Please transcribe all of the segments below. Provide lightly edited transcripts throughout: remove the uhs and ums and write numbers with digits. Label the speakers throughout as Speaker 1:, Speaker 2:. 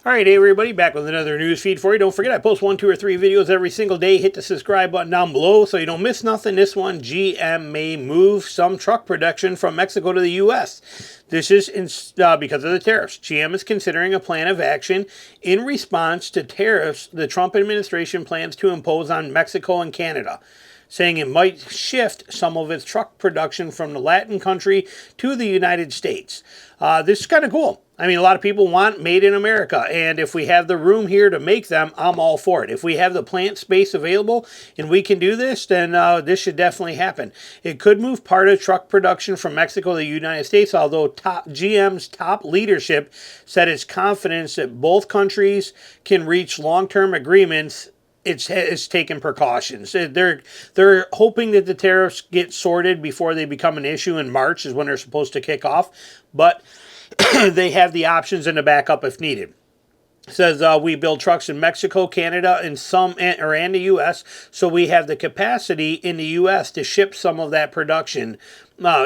Speaker 1: All right, hey everybody, back with another news feed for you. Don't forget, I post 1, 2, or 3 videos every single day. Hit the subscribe button down below so you don't miss nothing. This one, GM may move some truck production from Mexico to the U.S. This is because of the tariffs. GM is considering a plan of action in response to tariffs the Trump administration plans to impose on Mexico and Canada, saying it might shift some of its truck production from the Latin country to the United States. This is kind of cool. I mean, a lot of people want made in America, and if we have the room here to make them, I'm all for it. If we have the plant space available and we can do this, then this should definitely happen. It could move part of truck production from Mexico to the United States, although GM's top leadership said it's confidence that both countries can reach long-term agreements. It's taken precautions. They're hoping that the tariffs get sorted before they become an issue in March is when they're supposed to kick off, but they have the options in the backup if needed. It says we build trucks in Mexico, Canada, and the U.S., so we have the capacity in the U.S. to ship some of that production,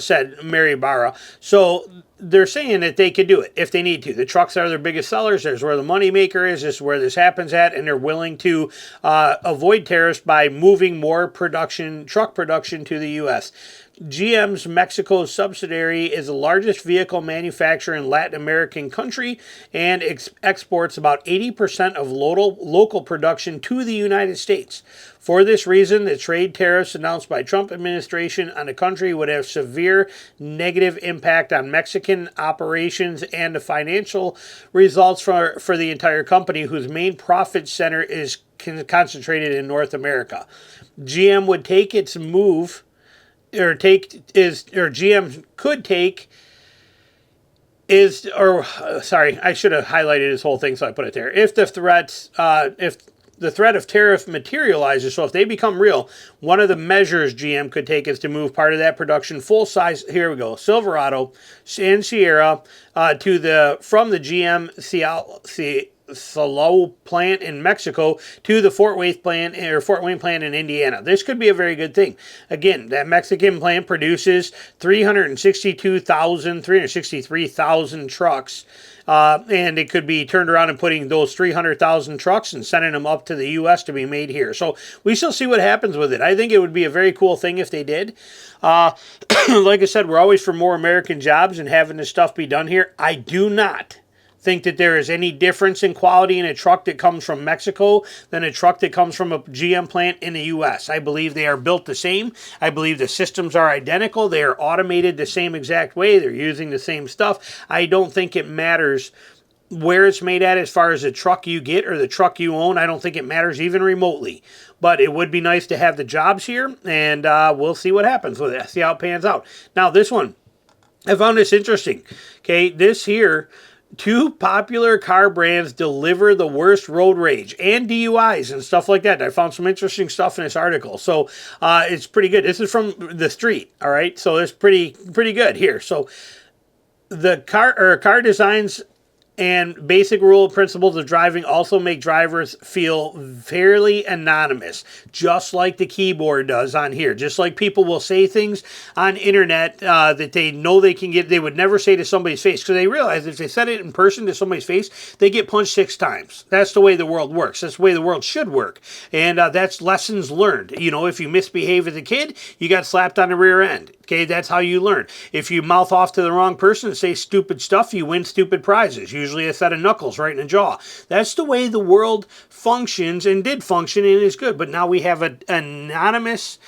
Speaker 1: said Mary Barra. So they're saying that they could do it if they need to. The trucks are their biggest sellers. There's where the moneymaker is. This is where this happens at, and they're willing to avoid tariffs by moving more truck production to the U.S. GM's Mexico subsidiary is the largest vehicle manufacturer in Latin American country and exports about 80% of local production to the United States. For this reason, the trade tariffs announced by Trump administration on the country would have severe negative impact on Mexican operations and the financial results for the entire company, whose main profit center is concentrated in North America. GM would take its move GM could take sorry, I should have highlighted this whole thing, so I put it there. If the threat of tariff materializes, so if they become real, one of the measures GM could take is to move part of that production full size. Here we go, Silverado and Sierra from the GM Silao plant in Mexico to the Fort Wayne plant in Indiana. This could be a very good thing. Again, that Mexican plant produces 363,000 trucks, and it could be turned around and putting those 300,000 trucks and sending them up to the U.S. to be made here. So we shall see what happens with it. I think it would be a very cool thing if they did. Like I said, we're always for more American jobs and having this stuff be done here. I do not think that there is any difference in quality in a truck that comes from Mexico than a truck that comes from a GM plant in the U.S. I believe they are built the same. I believe the systems are identical. They are automated the same exact way. They're using the same stuff. I don't think it matters where it's made at as far as the truck you get or the truck you own. I don't think it matters even remotely. But it would be nice to have the jobs here, and we'll see what happens with it. See how it pans out. Now, this one, I found this interesting. Okay, this here, 2 popular car brands deliver the worst road rage and DUIs and stuff like that. I found some interesting stuff in this article. So it's pretty good. This is from The Street, all right? So it's pretty good here. So the car designs and basic rule principles of driving also make drivers feel fairly anonymous, just like the keyboard does on here. Just like people will say things on internet that they know they can get, they would never say to somebody's face, because they realize if they said it in person to somebody's face, they get punched 6 times. That's the way the world works. That's the way the world should work. And that's lessons learned. You know, if you misbehave as a kid, you got slapped on the rear end. Okay, that's how you learn. If you mouth off to the wrong person and say stupid stuff, you win stupid prizes. Usually a set of knuckles right in the jaw. That's the way the world functions and did function, and is good. But now we have an anonymous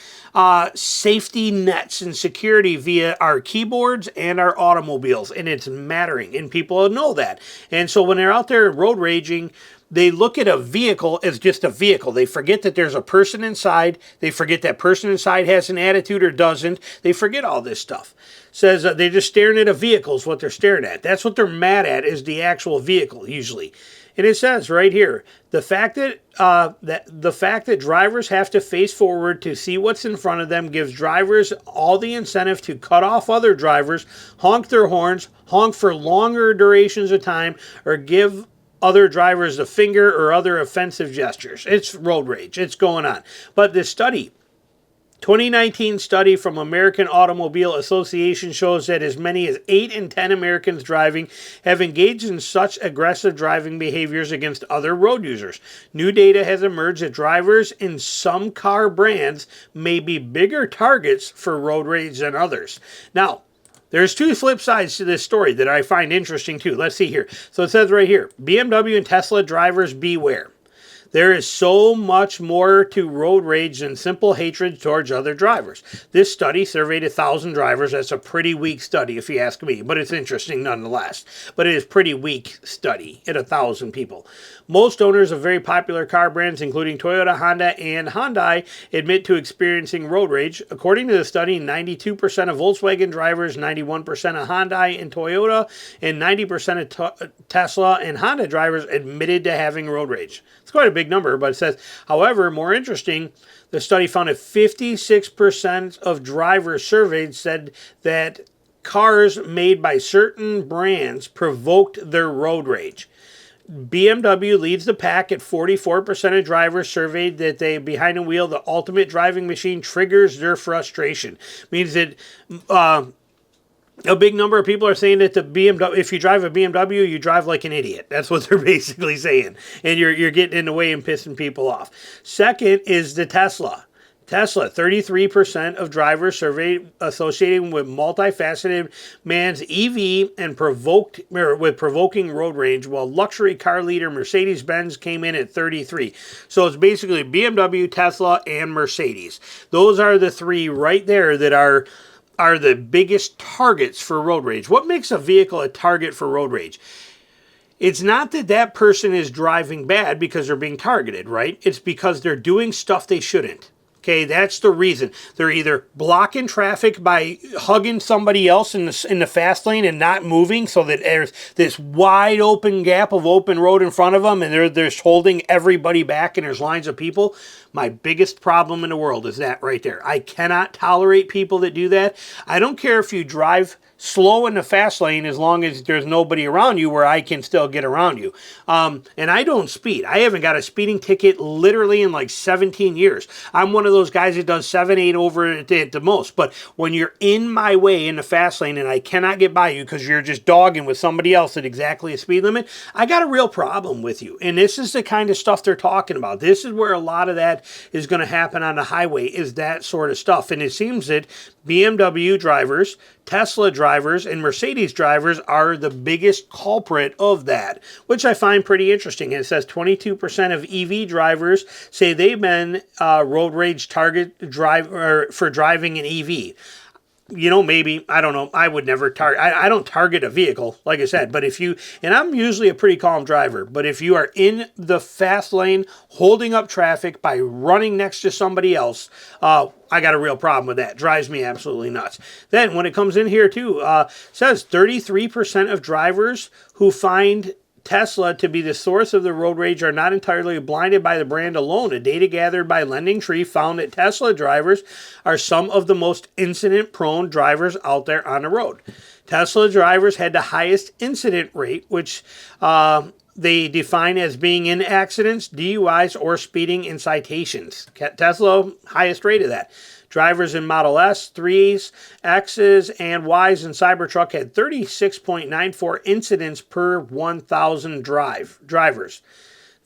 Speaker 1: safety nets and security via our keyboards and our automobiles, and it's mattering, and people know that. And so when they're out there road raging, they look at a vehicle as just a vehicle. They forget that there's a person inside. They forget that person inside has an attitude or doesn't. They forget all this stuff. Says they're just staring at a vehicle is what they're staring at. That's what they're mad at, is the actual vehicle usually. And it says right here, the fact that drivers have to face forward to see what's in front of them gives drivers all the incentive to cut off other drivers, honk their horns, honk for longer durations of time, or give other drivers the finger or other offensive gestures. It's road rage. It's going on. But this study 2019 study from American Automobile Association shows that as many as 8 in 10 Americans driving have engaged in such aggressive driving behaviors against other road users. New data has emerged that drivers in some car brands may be bigger targets for road rage than others. Now, there's two flip sides to this story that I find interesting too. Let's see here. So it says right here, BMW and Tesla drivers beware. There is so much more to road rage than simple hatred towards other drivers. This study surveyed 1,000 drivers. That's a pretty weak study if you ask me, but it's interesting nonetheless. But it is a pretty weak study at 1,000 people. Most owners of very popular car brands, including Toyota, Honda, and Hyundai, admit to experiencing road rage. According to the study, 92% of Volkswagen drivers, 91% of Hyundai and Toyota, and 90% of Tesla and Honda drivers admitted to having road rage. It's quite a big number, but it says, however, more interesting, the study found that 56% of drivers surveyed said that cars made by certain brands provoked their road rage. BMW leads the pack at 44% of drivers surveyed that they behind the wheel, the ultimate driving machine triggers their frustration. Means that a big number of people are saying that the BMW, if you drive a BMW, you drive like an idiot. That's what they're basically saying. And you're getting in the way and pissing people off. Second is the Tesla. Tesla, 33% of drivers surveyed associating with multifaceted man's EV and provoking road rage, while luxury car leader Mercedes-Benz came in at 33. So it's basically BMW, Tesla, and Mercedes. Those are the three right there that are the biggest targets for road rage. What makes a vehicle a target for road rage? It's not that that person is driving bad because they're being targeted, right? It's because they're doing stuff they shouldn't. Okay, that's the reason. They're either blocking traffic by hugging somebody else in the fast lane and not moving so that there's this wide open gap of open road in front of them and they're holding everybody back and there's lines of people. My biggest problem in the world is that right there. I cannot tolerate people that do that. I don't care if you drive slow in the fast lane as long as there's nobody around you where I can still get around you. And I don't speed. I haven't got a speeding ticket literally in like 17 years. I'm one of those guys that does 7, 8 over at the most. But when you're in my way in the fast lane and I cannot get by you because you're just dogging with somebody else at exactly a speed limit, I got a real problem with you. And this is the kind of stuff they're talking about. This is where a lot of that is going to happen on the highway, is that sort of stuff. And it seems that BMW drivers, Tesla drivers, and Mercedes drivers are the biggest culprit of that, which I find pretty interesting. And it says 22% of EV drivers say they've been road rage target for driving an EV. You know, maybe, I don't know, I would never target, I don't target a vehicle, like I said, but if you, and I'm usually a pretty calm driver, but if you are in the fast lane holding up traffic by running next to somebody else, I got a real problem with that. Drives me absolutely nuts. Then when it comes in here too, says 33% of drivers who find Tesla to be the source of the road rage are not entirely blinded by the brand alone. A data gathered by LendingTree found that Tesla drivers are some of the most incident-prone drivers out there on the road. Tesla drivers had the highest incident rate, which they define as being in accidents, DUIs, or speeding and citations. Tesla, highest rate of that. Drivers in Model S, 3s, Xs, and Ys in Cybertruck had 36.94 incidents per 1,000 drivers.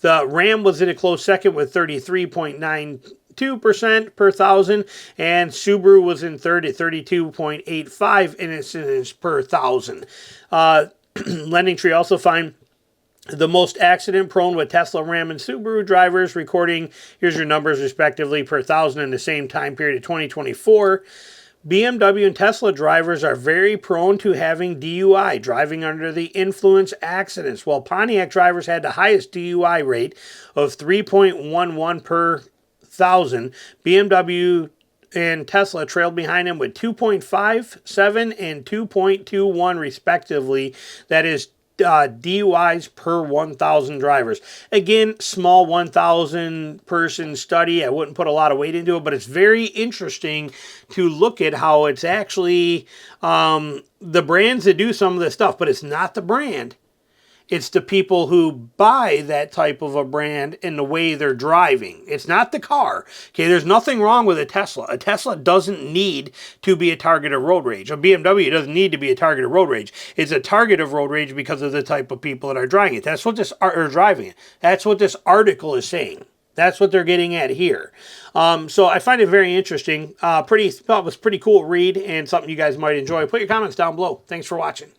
Speaker 1: The Ram was in a close second with 33.92% per 1,000, and Subaru was in third at 32.85 incidents per 1,000. LendingTree also find the most accident-prone with Tesla, Ram, and Subaru drivers, recording, here's your numbers respectively, per 1,000 in the same time period of 2024. BMW and Tesla drivers are very prone to having DUI, driving under the influence accidents, while Pontiac drivers had the highest DUI rate of 3.11 per 1,000. BMW and Tesla trailed behind them with 2.57 and 2.21 respectively. That is DUIs per 1,000 drivers. Again, small 1,000 person study. I wouldn't put a lot of weight into it, but it's very interesting to look at how it's actually the brands that do some of this stuff, but it's not the brand. It's the people who buy that type of a brand and the way they're driving. It's not the car. Okay, there's nothing wrong with a Tesla. A Tesla doesn't need to be a target of road rage. A BMW doesn't need to be a target of road rage. It's a target of road rage because of the type of people that are driving it. That's what this are driving it. That's what this article is saying. That's what they're getting at here. So I find it very interesting. Thought it was pretty cool read and something you guys might enjoy. Put your comments down below. Thanks for watching.